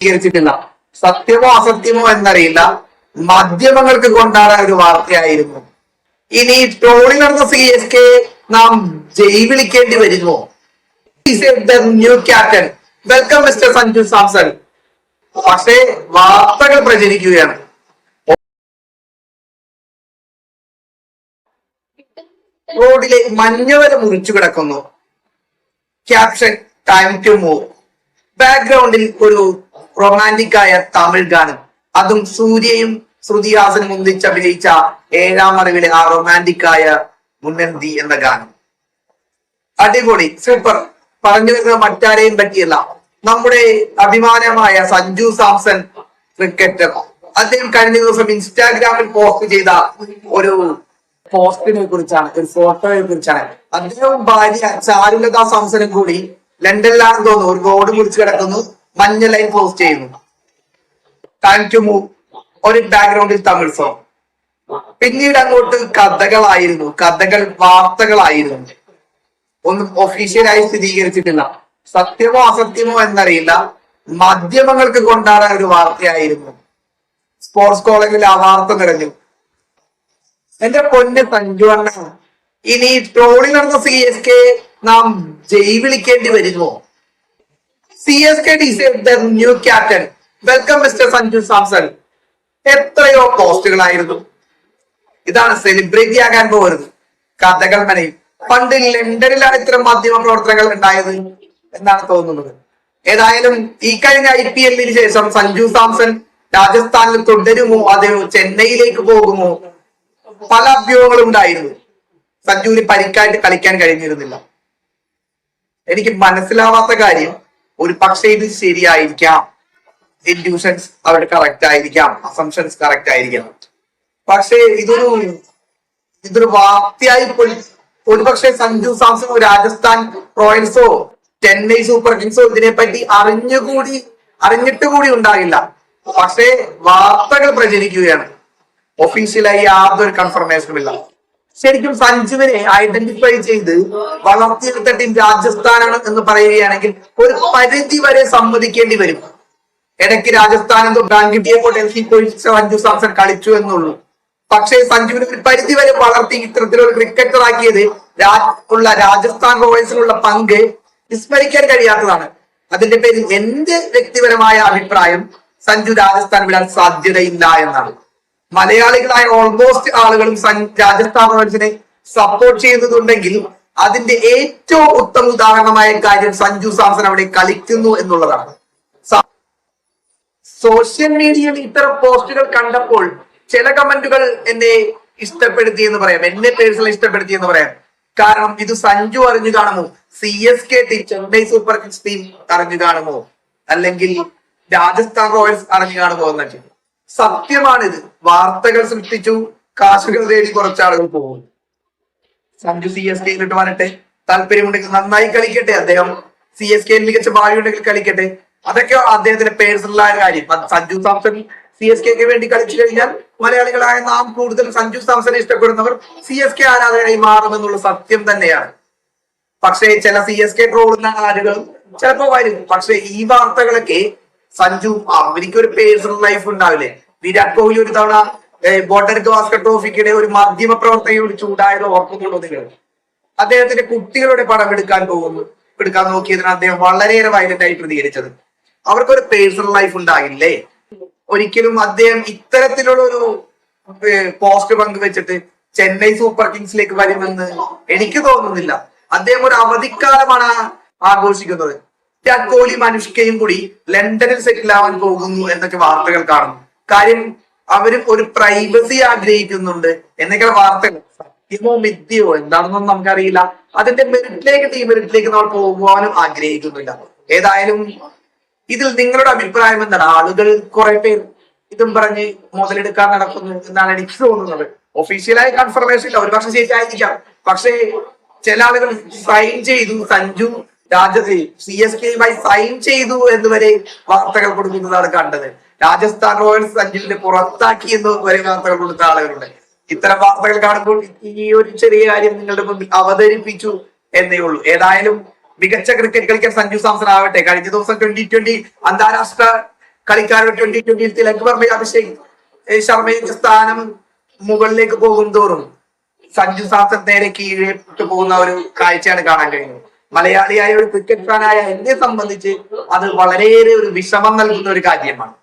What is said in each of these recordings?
സ്വീകരിച്ചിട്ടില്ല. സത്യമോ അസത്യമോ എന്നറിയില്ല. മാധ്യമങ്ങൾക്ക് കൊണ്ടാടാൻ ഒരു വാർത്തയായിരുന്നു. ഇനി ട്രോളിൽ നടന്ന CSK നാം ജയ് വിളിക്കേണ്ടി വരുമോ? New captain welcome mister Sanju Samson. പക്ഷേ വാർത്തകൾ പ്രചരിക്കുകയാണ്. റോഡിലെ മഞ്ഞവര മുറിച്ചു കിടക്കുന്നു. Caption time to move. ബാക്ക്ഗ്രൗണ്ടിൽ ഒരു റൊമാൻറ്റിക് ആയ തമിഴ് ഗാനം, അതും സൂര്യയും ശ്രുതിഹാസനും ഒന്നിച്ച് അഭിനയിച്ച ഏഴാം അറിവിലെ ആ റൊമാൻറ്റിക് ആയ മുന്നന്തി എന്ന ഗാനം. അടിപൊളി, സൂപ്പർ. പറഞ്ഞു വരുന്നത് മറ്റാരെയും പറ്റിയല്ല, നമ്മുടെ അഭിമാനമായ സഞ്ജു സാംസൺ ക്രിക്കറ്റർ. അദ്ദേഹം കഴിഞ്ഞ ദിവസം ഇൻസ്റ്റാഗ്രാമിൽ പോസ്റ്റ് ചെയ്ത ഒരു പോസ്റ്റിനെ കുറിച്ചാണ്, ഒരു ഫോട്ടോയെ കുറിച്ചാണ്. അദ്ദേഹവും ഭാര്യ ചാരുലത സാംസണും കൂടി ലണ്ടനിലാണെന്ന് തോന്നുന്നു, ഒരു റോഡ് മുറിച്ച് കിടക്കുന്നു, മഞ്ഞ ലൈൻ പോസ്റ്റ് ചെയ്യുന്നു. ടൈം ടു മൂവ്, ഒരു ബാക്ക്ഗ്രൗണ്ടിൽ തമിഴ് സോങ്. പിന്നീട് അങ്ങോട്ട് കഥകളായിരുന്നു, വാർത്തകളായിരുന്നു. ഒന്നും ഒഫീഷ്യലായി സ്ഥിരീകരിച്ചിട്ടില്ല. സത്യമോ അസത്യമോ എന്നറിയില്ല. മാധ്യമങ്ങൾക്ക് കൊണ്ടാടാൻ ഒരു വാർത്തയായിരുന്നു. സ്പോർട്സ് കോളേജിൽ ആ വാർത്ത നിറഞ്ഞു. എന്റെ പൊന്ന് സഞ്ജു അണ്ണ, ഇനി ട്രോളിൽ നടന്ന CSK നാം ജയ് വിളിക്കേണ്ടി വരുമോ? CSK new captain welcome mister Sanju Samson. എത്രയോ പോസ്റ്റുകളായിരുന്നു. ഇതാണ് സെലിബ്രിറ്റി ആകാൻ പോകരുത്, കഥകൾ മനയും. പണ്ട് ലണ്ടനിലാണ് ഇത്തരം മാധ്യമ പ്രവർത്തനങ്ങൾ ഉണ്ടായത് എന്നാണ് തോന്നുന്നത്. ഏതായാലും ഈ കഴിഞ്ഞ IPL ശേഷം സഞ്ജു സാംസൺ രാജസ്ഥാനിൽ തുടരുമോ അതെയോ ചെന്നൈയിലേക്ക് പോകുമോ? പല അഭ്യൂഹങ്ങളും ഉണ്ടായിരുന്നു. സഞ്ജുവിന് പരിക്കായിട്ട് കളിക്കാൻ കഴിഞ്ഞിരുന്നില്ല. എനിക്ക് മനസ്സിലാവാത്ത കാര്യം, ഒരു പക്ഷേ ഇത് ശരിയായിരിക്കാം, ഇൻഡ്യൂഷൻസ് അവരുടെ കറക്റ്റ് ആയിരിക്കാം, അസംഷൻസ് കറക്റ്റ് ആയിരിക്കാം. പക്ഷേ ഇതൊരു വാർത്തയായി ഒരുപക്ഷെ സഞ്ജു സാംസൺ രാജസ്ഥാൻ റോയൽസോ ചെന്നൈ സൂപ്പർ കിങ്സോ ഇതിനെപ്പറ്റി അറിഞ്ഞിട്ട് കൂടി ഉണ്ടാകില്ല. പക്ഷേ വാർത്തകൾ പ്രചരിക്കുകയാണ്. ഒഫീഷ്യലായി യാതൊരു കൺഫർമേഷനും ഇല്ല. ശരിക്കും സഞ്ജുവിനെ ഐഡന്റിഫൈ ചെയ്ത് വളർത്തിയെടുത്ത ടീം രാജസ്ഥാനാണ് എന്ന് പറയുകയാണെങ്കിൽ ഒരു പരിധി വരെ സമ്മതിക്കേണ്ടി വരും. ഇടയ്ക്ക് രാജസ്ഥാൻ എന്തോ ബാങ്കിട്ടിയപ്പോൾ ഡൽഹി പോയി സഞ്ജു സാംസൺ കളിച്ചു എന്നുള്ളൂ. പക്ഷേ സഞ്ജുവിനെ ഒരു പരിധി വരെ വളർത്തി ഇത്തരത്തിലൊരു ക്രിക്കറ്റർ ആക്കിയത് രാജസ്ഥാൻ റോയൽസിനുള്ള പങ്ക് വിസ്മരിക്കാൻ കഴിയാത്തതാണ്. അതിന്റെ പേരിൽ എന്റെ വ്യക്തിപരമായ അഭിപ്രായം, സഞ്ജു രാജസ്ഥാൻ വിടാൻ സാധ്യതയില്ല എന്നാണ്. മലയാളികളായ ഓൾമോസ്റ്റ് ആളുകളും രാജസ്ഥാൻ റോയൽസിനെ സപ്പോർട്ട് ചെയ്തതുണ്ടെങ്കിൽ അതിന്റെ ഏറ്റവും ഉത്തമ ഉദാഹരണമായ കാര്യം സഞ്ജു സാംസൺ അവിടെ കളിക്കുന്നു എന്നുള്ളതാണ്. സോഷ്യൽ മീഡിയയിൽ ഇത്തരം പോസ്റ്റുകൾ കണ്ടപ്പോൾ ചില കമന്റുകൾ എന്നെ ഇഷ്ടപ്പെടുത്തി എന്ന് പറയാം, എന്നെ പേഴ്സണലി ഇഷ്ടപ്പെടുത്തി എന്ന് പറയാം. കാരണം ഇത് സഞ്ജു അറിഞ്ഞു കാണുമോ, CSK team, Chennai super Kings team അറിഞ്ഞു കാണുമോ, അല്ലെങ്കിൽ രാജസ്ഥാൻ റോയൽസ് അറിഞ്ഞു കാണുമോ എന്നൊക്കെ. സത്യമാണിത്. വാർത്തകൾ സൃഷ്ടിച്ചു, കാശുകൾ തേടി കുറച്ചാളുകൾ പോകും. സഞ്ജു CSKയിലിട്ട് വരട്ടെ, താല്പര്യമുണ്ടെങ്കിൽ നന്നായി കളിക്കട്ടെ. അദ്ദേഹം CSKയിൽ മികച്ച ഭാവി ഉണ്ടെങ്കിൽ കളിക്കട്ടെ. അതൊക്കെ അദ്ദേഹത്തിന്റെ പേഴ്സണലായ കാര്യം. സഞ്ജു സാംസൺ CSKക്ക് വേണ്ടി കളിച്ചു കഴിഞ്ഞാൽ മലയാളികളായ നാം കൂടുതൽ സഞ്ജു സാംസനെ ഇഷ്ടപ്പെടുന്നവർ CSK ആരാധകരായി മാറുമെന്നുള്ള സത്യം തന്നെയാണ്. പക്ഷേ ചില CSK ട്രോളുന്ന ആളുകൾ ചിലപ്പോ വരും. പക്ഷെ ഈ വാർത്തകളൊക്കെ സഞ്ജു അവർക്ക് ഒരു പേഴ്സണൽ ലൈഫ് ഉണ്ടാവില്ലേ? വിരാട് കോഹ്ലി ഒരു തവണ ബോട്ടർ ഗവാസ്കർ ട്രോഫിക്കിടെ ഒരു മാധ്യമ പ്രവർത്തകയോട് ചൂടായത് ഓർക്കുന്നുണ്ടോ നിങ്ങൾ? അദ്ദേഹത്തിന്റെ കുട്ടികളുടെ പടം എടുക്കാൻ നോക്കിയതിന് അദ്ദേഹം വളരെയേറെ വയലന്റ് ആയി പ്രതികരിച്ചത്. അവർക്കൊരു പേഴ്സണൽ ലൈഫ് ഉണ്ടാകില്ലേ? ഒരിക്കലും അദ്ദേഹം ഇത്തരത്തിലുള്ള ഒരു പോസ്റ്റ് പങ്കുവെച്ചിട്ട് ചെന്നൈ സൂപ്പർ കിങ്സിലേക്ക് വരുമെന്ന് എനിക്ക് തോന്നുന്നില്ല. അദ്ദേഹം ഒരു അവധിക്കാലമാണ് ആഘോഷിക്കുന്നത്. വിരാട് കോഹ്ലിയും അനുഷ്കയും കൂടി ലണ്ടനിൽ സെറ്റിൽ ആവാൻ പോകുന്നു എന്നൊക്കെ വാർത്തകൾ കാണുന്നു. കാര്യം അവരും ഒരു പ്രൈവസി ആഗ്രഹിക്കുന്നുണ്ട് എന്നൊക്കെ വാർത്തകൾ. സത്യമോ മിഥ്യയോ എന്താണെന്നൊന്നും നമുക്കറിയില്ല. അതിന്റെ മെറിറ്റിലേക്ക് നമ്മൾ പോകുവാനും ആഗ്രഹിക്കുന്നില്ല. ഏതായാലും ഇതിൽ നിങ്ങളുടെ അഭിപ്രായം എന്താണ്? ആളുകൾ കുറെ പേർ ഇതും പറഞ്ഞ് മുതലെടുക്കാൻ നടക്കുന്നു എന്നാണ് എനിക്ക് തോന്നുന്നത്. ഒഫീഷ്യലായ കൺഫർമേഷൻ ഇല്ല, ഒരുപക്ഷെ ശരിയായിരിക്കാം. പക്ഷേ ചില ആളുകൾ സൈൻ ചെയ്തു, സഞ്ജു CSKയുമായി സൈൻ ചെയ്തു എന്ന് വരെ വാർത്തകൾ കൊടുക്കുന്നതാണ് കണ്ടത്. രാജസ്ഥാൻ റോയൽസ് സഞ്ജുവിനെ പുറത്താക്കി എന്ന് വരെ വാർത്തകൾ കൊടുത്ത ആളുകളുണ്ട്. ഇത്തരം വാർത്തകൾ കാണുമ്പോൾ ഈ ഒരു ചെറിയ കാര്യം നിങ്ങളുടെ മുമ്പിൽ അവതരിപ്പിച്ചു എന്നേ ഉള്ളൂ. ഏതായാലും മികച്ച ക്രിക്കറ്റ് കളിക്കാൻ സഞ്ജു സാംസൺ ആവട്ടെ. കഴിഞ്ഞ ദിവസം 2020 അന്താരാഷ്ട്ര കളിക്കാരുടെ 2020 തിലക് വർമ്മ അഭിഷേക് ശർമ്മയുടെ സ്ഥാനം മുകളിലേക്ക് പോകും തോറും സഞ്ജു സാംസൺ നേരെ കീഴിട്ട് പോകുന്ന ഒരു കാഴ്ചയാണ് കാണാൻ കഴിയുന്നത്. മലയാളിയായ ഒരു ക്രിക്കറ്റ് ഫാനായ എന്നെ സംബന്ധിച്ച് അത് വളരെയേറെ ഒരു വിഷമം നൽകുന്ന ഒരു കാര്യമാണ്.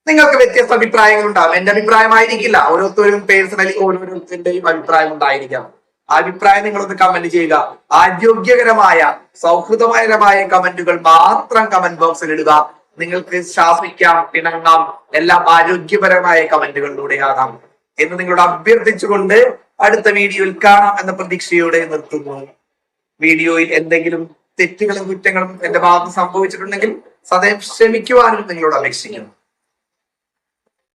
നിങ്ങൾക്ക് വ്യത്യസ്ത അഭിപ്രായങ്ങൾ ഉണ്ടാകും. എന്റെ അഭിപ്രായമായിരിക്കില്ല, ഓരോരുത്തരും പേഴ്സണലി ഓരോരുത്തരുടെയും അഭിപ്രായം ഉണ്ടായിരിക്കാം. ആ അഭിപ്രായം നിങ്ങളൊന്ന് കമന്റ് ചെയ്യുക. ആരോഗ്യകരമായ സൗഹൃദപരമായ കമന്റുകൾ മാത്രം കമന്റ് ബോക്സിൽ ഇടുക. നിങ്ങൾക്ക് ശാസിക്കാം, പിണങ്ങാം, എല്ലാം ആരോഗ്യപരമായ കമന്റുകളിലൂടെയാകാം എന്ന് നിങ്ങളോട് അഭ്യർത്ഥിച്ചുകൊണ്ട് അടുത്ത വീഡിയോയിൽ കാണാം എന്ന പ്രതീക്ഷയോടെ നിർത്തുന്നു. വീഡിയോയിൽ എന്തെങ്കിലും തെറ്റുകളും കുറ്റങ്ങളും എന്റെ ഭാഗത്ത് സംഭവിച്ചിട്ടുണ്ടെങ്കിൽ സദയം ക്ഷമിക്കുവാനും നിങ്ങളോട് അപേക്ഷിക്കുന്നു.